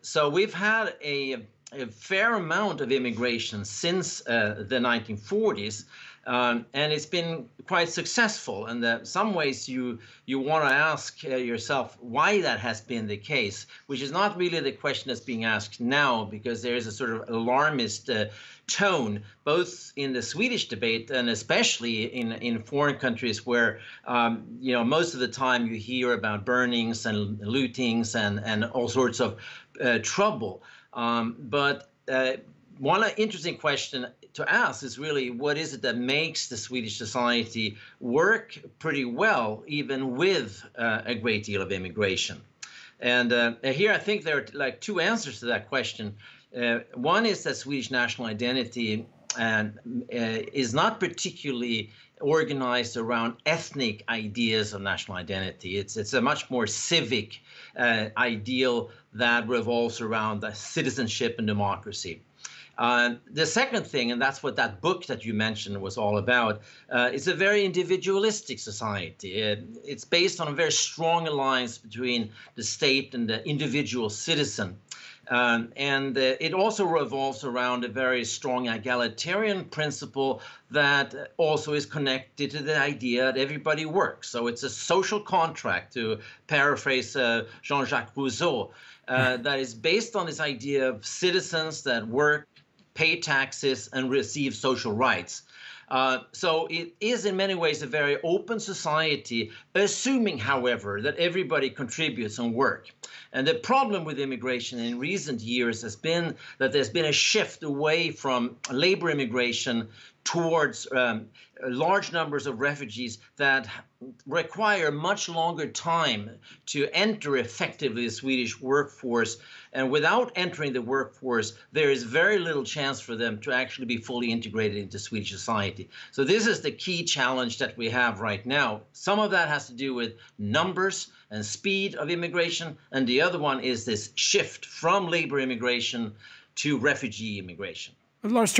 So we've had a fair amount of immigration since the 1940s, and it's been quite successful. And in some ways, you want to ask yourself why that has been the case, which is not really the question that's being asked now, because there is a sort of alarmist tone, both in the Swedish debate and especially in foreign countries where, most of the time you hear about burnings and lootings and all sorts of trouble. But one interesting question to ask is really, what is it that makes the Swedish society work pretty well, even with a great deal of immigration? And here I think there are like two answers to that question. One is that Swedish national identity is not particularly organized around ethnic ideas of national identity. It's a much more civic ideal that revolves around the citizenship and democracy. The second thing, and that's what that book that you mentioned was all about, it's a very individualistic society. It's based on a very strong alliance between the state and the individual citizen. And it also revolves around a very strong egalitarian principle that also is connected to the idea that everybody works. So it's a social contract, to paraphrase Jean-Jacques Rousseau, that is based on this idea of citizens that work, pay taxes, and receive social rights. So it is in many ways a very open society, assuming, however, that everybody contributes and work. And the problem with immigration in recent years has been that there's been a shift away from labor immigration towards large numbers of refugees that require much longer time to enter effectively the Swedish workforce. And without entering the workforce, there is very little chance for them to actually be fully integrated into Swedish society. So this is the key challenge that we have right now. Some of that has to do with numbers and speed of immigration, and the other one is this shift from labor immigration to refugee immigration. Lars